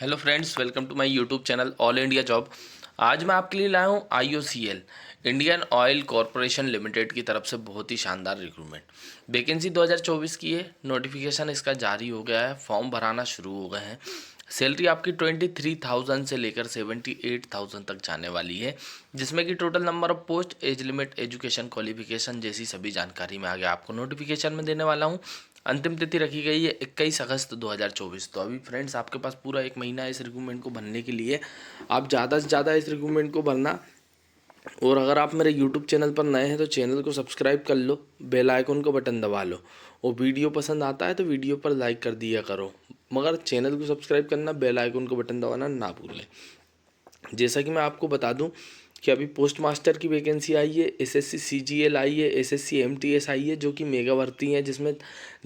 Hello friends, welcome to my YouTube channel all India job. आज मैं आपके लिए लाया हूँ IOCL Indian Oil Corporation Limited की तरफ से बहुत ही शानदार रिक्रूटमेंट वैकेंसी 2024 की है। नोटिफिकेशन इसका जारी हो गया है, फॉर्म भराना शुरू हो गए हैं। सैलरी आपकी 23,000 से लेकर 78,000 तक जाने वाली है, जिसमें कि total number of post, age limit, education qualification जैसी सभी जानकारी मैं आगे आपको नोटिफिकेशन में देने वाला हूँ। अंतिम तिथि रखी गई है 21 अगस्त 2024। तो अभी फ्रेंड्स आपके पास पूरा एक महीना है इस रिक्रूटमेंट को भरने के लिए। आप ज़्यादा से ज़्यादा इस रिक्रूटमेंट को भरना। और अगर आप मेरे यूट्यूब चैनल पर नए हैं तो चैनल को सब्सक्राइब कर लो, बेल आइकन का बटन दबा लो, और वीडियो पसंद आता है तो वीडियो पर लाइक कर दिया करो, मगर चैनल को सब्सक्राइब करना, बेल आइकन का बटन दबाना ना भूलें। जैसा कि मैं आपको बता दूं कि अभी पोस्ट मास्टर की वैकेंसी आई है, SSC CGL आई है, SSC MTS आई है, जो कि मेगा भर्ती है, जिसमें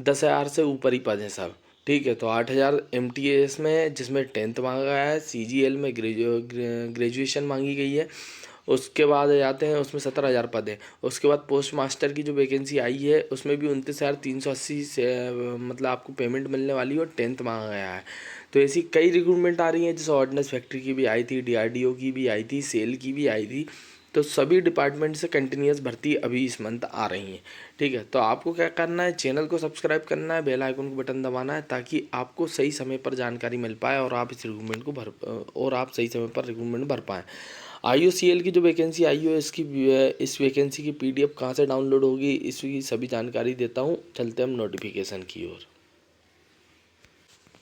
10,000 से ऊपर ही पद हैं सब। ठीक है, तो 8,000 MTS में है, जिसमें 10th मांगा गया है। CGL में ग्रेजुएशन मांगी गई है। उसके बाद जाते हैं, उसमें 17,000 पद है। उसके बाद पोस्ट मास्टर की जो वैकेंसी आई है उसमें भी 29,380 से मतलब आपको पेमेंट मिलने वाली है, और 10th मांगा गया है। तो ऐसी कई रिक्रूटमेंट आ रही हैं, जैसे ऑर्डिनेंस फैक्ट्री की भी आई थी, DRDO की भी आई थी, सेल की भी आई थी। तो सभी डिपार्टमेंट से कंटिन्यूस भर्ती अभी इस मंथ आ रही हैं। ठीक है, तो आपको क्या करना है, चैनल को सब्सक्राइब करना है, बेल आइकन को बटन दबाना है, ताकि आपको सही समय पर जानकारी मिल पाए और आप इस रिक्रूटमेंट को और आप सही समय पर रिक्रूटमेंट भर पाएँ। IOCL की जो वैकेंसी आई है इस वैकेंसी की PDF कहाँ से डाउनलोड होगी, इसकी सभी जानकारी देता हूँ। चलते हम नोटिफिकेशन की ओर।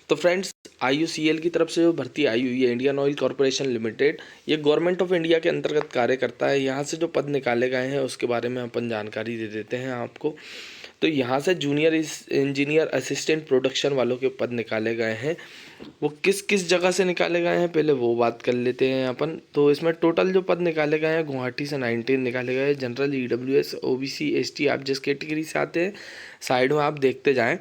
तो फ्रेंड्स, IOCL की तरफ से जो भर्ती आई हुई है, इंडियन ऑयल कॉरपोरेशन लिमिटेड, ये गवर्नमेंट ऑफ इंडिया के अंतर्गत कार्य करता है। यहाँ से जो पद निकाले गए हैं उसके बारे में अपन जानकारी दे देते हैं आपको। तो यहाँ से जूनियर इंजीनियर असिस्टेंट प्रोडक्शन वालों के पद निकाले गए हैं। वो किस किस जगह से निकाले गए हैं पहले वो बात कर लेते हैं अपन। तो इसमें टोटल जो पद निकाले गए हैं, गुवाहाटी से 19 निकाले गए हैं। जनरल, EWS, OBC, ST, आप जिस कैटेगरी से आते हैं साइड में आप देखते जाएँ।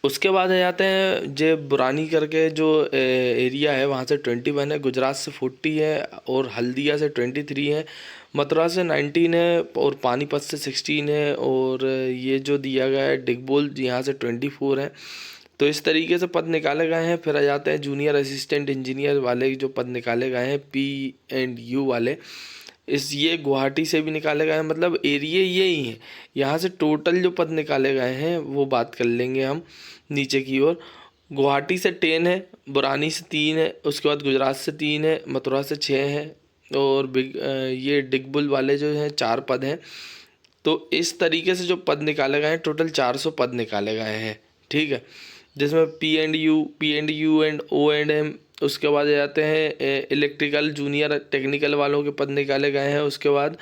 उसके बाद आ जाते हैं जे बुरानी करके जो एरिया है, वहाँ से 21 है, गुजरात से 40 है, और हल्दिया से 23 है, मथुरा से 19 है, और पानीपत से 16 है, और ये जो दिया गया है डिगबोल, यहाँ से 24 है। तो इस तरीके से पद निकाले गए हैं। फिर आ जाते हैं जूनियर असिस्टेंट इंजीनियर वाले जो पद निकाले गए हैं, P&U वाले, ये गुवाहाटी से भी निकाले गए हैं, मतलब एरिया यही है। यहाँ से टोटल जो पद निकाले गए हैं वो बात कर लेंगे हम नीचे की ओर। गुवाहाटी से 10 है, बुरानी से 3 है, उसके बाद गुजरात से 3 है, मथुरा से 6 है, और ये डिगबुल वाले जो हैं 4 पद हैं। तो इस तरीके से जो पद निकाले गए हैं, टोटल 400 पद निकाले गए हैं। ठीक है, जिसमें P&U एंड O&M। उसके बाद जाते हैं इलेक्ट्रिकल जूनियर टेक्निकल वालों के पद निकाले गए हैं। उसके बाद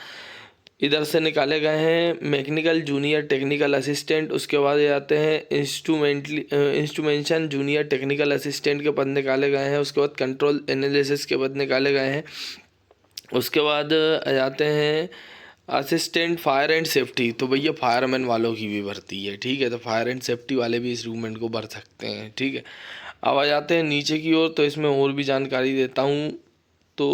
इधर से निकाले गए हैं मैकेनिकल जूनियर टेक्निकल असिस्टेंट। उसके बाद जाते हैं इंस्ट्रूमेंटेशन जूनियर टेक्निकल असिस्टेंट के पद निकाले गए हैं। उसके बाद कंट्रोल एनालिसिस के पद निकाले गए हैं। उसके बाद आ जाते हैं असिस्टेंट फायर एंड सेफ्टी। तो भैया फायरमैन वालों की भी भर्ती है। ठीक है, तो फायर एंड सेफ्टी वाले भी इस रिक्रूटमेंट को भर सकते हैं। ठीक है, अब आ जाते हैं नीचे की ओर। तो इसमें और भी जानकारी देता हूँ। तो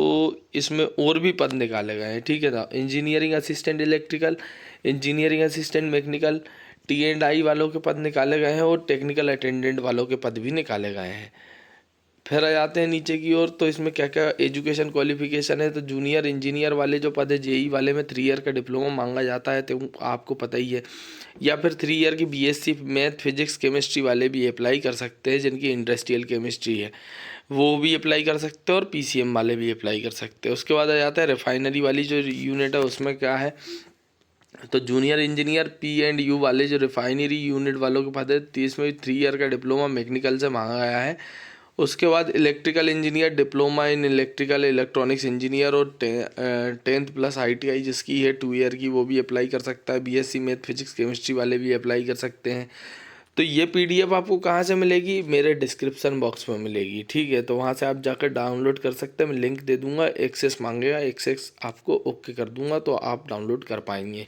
इसमें और भी पद निकाले गए हैं। ठीक है, था engineering assistant electrical, engineering assistant mechanical, T&I वालों के पद निकाले गए हैं, और टेक्निकल अटेंडेंट वालों के पद भी निकाले गए हैं। फिर आ जाते हैं नीचे की ओर। तो इसमें क्या क्या एजुकेशन क्वालिफिकेशन है, तो जूनियर इंजीनियर वाले जो पद है, JEE वाले में 3 ईयर का डिप्लोमा मांगा जाता है, तो आपको पता ही है। या फिर 3 ईयर की BSc मैथ फिजिक्स केमिस्ट्री वाले भी अप्लाई कर सकते हैं, जिनकी इंडस्ट्रियल केमिस्ट्री है वो भी अप्लाई कर सकते हैं, और PCM वाले भी अप्लाई कर सकते हैं। उसके बाद आ जाता है रिफाइनरी वाली जो यूनिट है, उसमें क्या है, तो जूनियर इंजीनियर P&U वाले जो रिफाइनरी यूनिट वालों के पद है, 30 में 3 ईयर का डिप्लोमा मैकेनिकल से मांगा गया है। उसके बाद electrical engineer diploma in electrical electronics engineer, और 10th प्लस ITI जिसकी है 2 ईयर की, वो भी अप्लाई कर सकता है। BSc मैथ फिजिक्स केमिस्ट्री वाले भी अप्लाई कर सकते हैं। तो ये PDF आपको कहाँ से मिलेगी, मेरे डिस्क्रिप्शन बॉक्स में मिलेगी। ठीक है, तो वहाँ से आप जाकर डाउनलोड कर सकते हैं। मैं लिंक दे दूँगा, एक्सेस मांगेगा, एक्सेस आपको ओके कर दूँगा, तो आप डाउनलोड कर पाएंगे।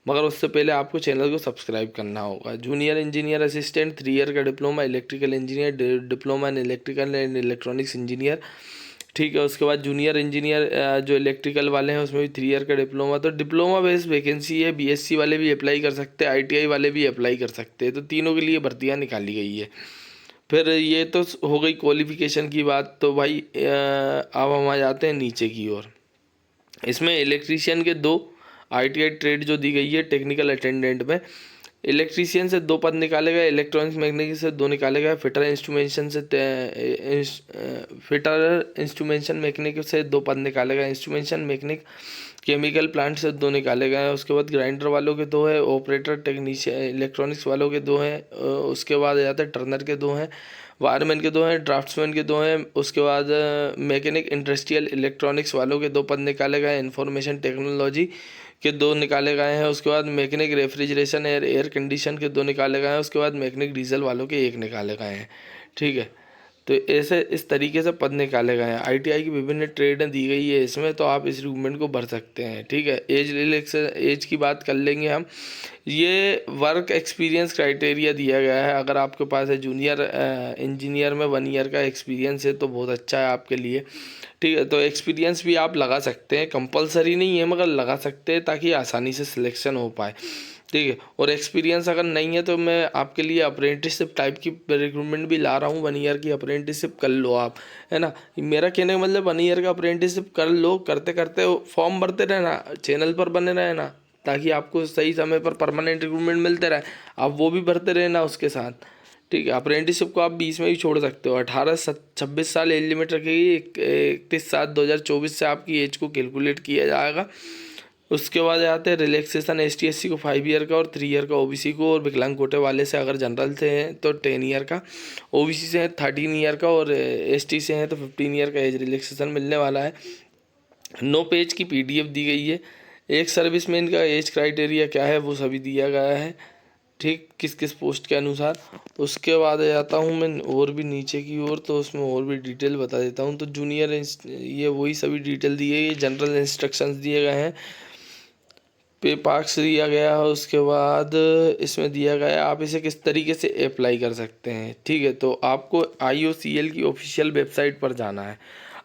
मगर उससे पहले आपको चैनल को सब्सक्राइब करना होगा। जूनियर इंजीनियर असिस्टेंट 3 ईयर का diploma, electrical engineer diploma in electrical and electronics engineer. ठीक है, उसके बाद जूनियर इंजीनियर जो इलेक्ट्रिकल वाले हैं उसमें भी 3 ईयर का डिप्लोमा। तो डिप्लोमा बेस्ड वैकेंसी है। BSc वाले भी अप्लाई कर सकते हैं, ITI वाले भी अप्लाई कर सकते हैं। तो तीनों के लिए भर्तियाँ निकाली गई है। फिर ये तो हो गई क्वालिफिकेशन की बात। तो भाई अब हम आ जाते हैं नीचे की ओर। इसमें इलेक्ट्रीशियन के 2 ITI ट्रेड जो दी गई है टेक्निकल अटेंडेंट में, इलेक्ट्रीशियन से 2 पद निकाले गए, इलेक्ट्रॉनिक्स मैकेनिक से 2 निकाले गए, फिटर इंस्ट्रूमेंटेशन मैकेनिक से 2 पद निकाले गए, इंस्ट्रूमेंटेशन मैकेनिक केमिकल प्लांट से 2 निकाले गए हैं। उसके बाद ग्राइंडर वालों के 2 है, ऑपरेटर टेक्नीशियन इलेक्ट्रॉनिक्स वालों के 2 हैं, उसके बाद आ जाते हैं टर्नर के 2 हैं, वायरमैन के 2 हैं, ड्राफ्ट्समैन के 2 हैं। उसके बाद मैकेनिक इंडस्ट्रियल इलेक्ट्रॉनिक्स वालों के 2 पद निकाले गए, इंफॉर्मेशन टेक्नोलॉजी के 2 निकाले गए हैं। उसके बाद मैकेनिक रेफ्रिजरेशन एयर कंडीशन के 2 निकाले गए हैं। उसके बाद मैकेनिक डीजल वालों के 1 निकाले गए हैं। ठीक है, तो ऐसे इस तरीके से पद निकाले गए हैं। ITI की विभिन्न ट्रेडें दी गई है इसमें, तो आप इस रिक्रूटमेंट को भर सकते हैं। ठीक है, एज की बात कर लेंगे हम। ये वर्क एक्सपीरियंस क्राइटेरिया दिया गया है। अगर आपके पास है जूनियर इंजीनियर में 1 ईयर का एक्सपीरियंस है तो बहुत अच्छा है आपके लिए। ठीक है, तो एक्सपीरियंस भी आप लगा सकते हैं, कंपलसरी नहीं है मगर लगा सकते हैं ताकि आसानी से सिलेक्शन हो पाए। ठीक है, और एक्सपीरियंस अगर नहीं है तो मैं आपके लिए अप्रेंटिसशिप टाइप की रिक्रूटमेंट भी ला रहा हूँ। 1 ईयर की अप्रेंटिसशिप कर लो आप, है ना। मेरा कहने का मतलब 1 ईयर का अप्रेंटिसशिप कर लो, करते करते फॉर्म भरते रहना, चैनल पर बने रहना, ताकि आपको सही समय पर परमानेंट रिक्रूटमेंट मिलते रहे, आप वो भी भरते रहना उसके साथ। ठीक है, अप्रेंटिसशिप को आप 20 में भी छोड़ सकते हो। 26 साल एज लिमिट रखेगी। 31/7/2024 से आपकी एज को कैलकुलेट किया जाएगा। उसके बाद आते हैं रिलैक्सेशन। ST/SC को 5 ईयर का और 3 ईयर का OBC को, और विकलांग कोटे वाले से अगर जनरल से हैं तो 10 ईयर का, OBC से है 13 ईयर का, और ST से हैं तो 15 ईयर का एज रिलैक्सेशन मिलने वाला है। 9 पेज की PDF दी गई है। एक सर्विसमैन का एज क्राइटेरिया क्या है वो सभी दिया गया है। ठीक, किस किस पोस्ट के अनुसार। उसके बाद आ जाता हूँ मैं और भी नीचे की ओर, तो उसमें और भी डिटेल बता देता हूँ। तो जूनियर ये वही सभी डिटेल दी है, जनरल इंस्ट्रक्शंस दिए गए हैं, पे पार्क्स दिया गया है। उसके बाद इसमें दिया गया है आप इसे किस तरीके से अप्लाई कर सकते हैं। ठीक है, तो आपको IOCL की ऑफिशियल वेबसाइट पर जाना है।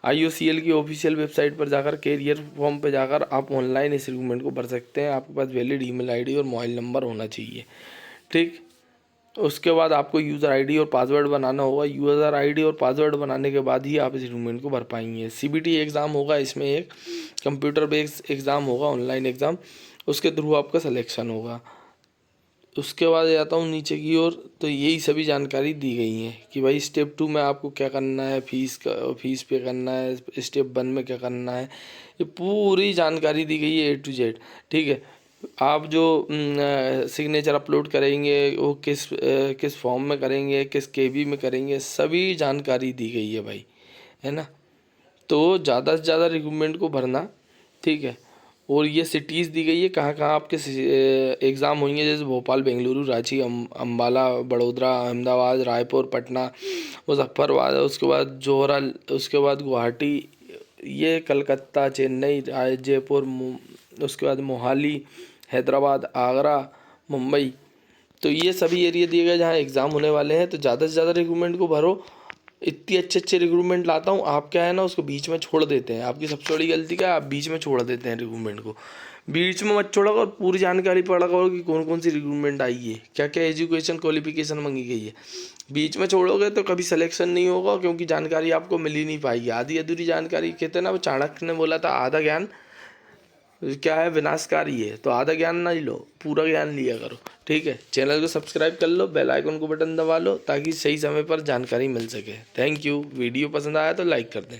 IOCL की ऑफिशियल वेबसाइट पर जाकर कैरियर फॉर्म पर जाकर आप ऑनलाइन इस रिक्रूटमेंट को भर सकते हैं। आपके पास वैलिड ईमेल ID और मोबाइल नंबर होना चाहिए। ठीक, उसके बाद आपको यूज़र ID और पासवर्ड बनाना होगा। यूज़र ID और पासवर्ड बनाने के बाद ही आप इस रिक्रूटमेंट को भर पाएंगे। CBT एग्ज़ाम होगा, इसमें एक कंप्यूटर बेस्ड एग्ज़ाम होगा, ऑनलाइन एग्ज़ाम, उसके थ्रू आपका सिलेक्शन होगा। उसके बाद जाता हूँ नीचे की ओर, तो यही सभी जानकारी दी गई है कि भाई स्टेप 2 में आपको क्या करना है, फीस पे करना है, स्टेप 1 में क्या करना है, ये पूरी जानकारी दी गई है A to Z। ठीक है, आप जो सिग्नेचर अपलोड करेंगे वो किस फॉर्म में करेंगे, किस KB में करेंगे, सभी जानकारी दी गई है भाई, है ना। तो ज़्यादा से ज़्यादा रिक्रूटमेंट को भरना। ठीक है, और ये सिटीज़ दी गई है कहाँ कहाँ आपके एग्ज़ाम होंगे, जैसे भोपाल, बेंगलुरु, रांची, अम्बाला, बड़ोदरा, अहमदाबाद, रायपुर, पटना, मुजफ्फरबाद, उसके बाद जोहरा, उसके बाद गुवाहाटी, ये कलकत्ता, चेन्नई, जयपुर, उसके बाद मोहाली, हैदराबाद, आगरा, मुंबई। तो ये सभी एरिया दिए गए जहाँ एग्ज़ाम होने वाले हैं। तो ज़्यादा से ज़्यादा रिक्रूटमेंट को भरो। इतनी अच्छे रिक्रूटमेंट लाता हूँ, आप क्या है ना उसको बीच में छोड़ देते हैं। आपकी सबसे बड़ी गलती क्या है, आप बीच में छोड़ देते हैं रिक्रूटमेंट को। बीच में मत छोड़ा करो, पूरी जानकारी पढ़ा करो कि कौन कौन सी रिक्रूटमेंट आई है, क्या क्या एजुकेशन क्वालिफिकेशन मांगी गई है। बीच में छोड़ोगे तो कभी सिलेक्शन नहीं होगा, क्योंकि जानकारी आपको मिल ही नहीं पाएगी। आधी अधूरी जानकारी, कहते हैं ना वो चाणक्य ने बोला था आधा ज्ञान क्या है, विनाशकारी है। तो आधा ज्ञान ना ही लो, पूरा ज्ञान लिया करो। ठीक है, चैनल को सब्सक्राइब कर लो, बेल आइकन को बटन दबा लो ताकि सही समय पर जानकारी मिल सके। Thank you. वीडियो पसंद आया तो लाइक कर दें।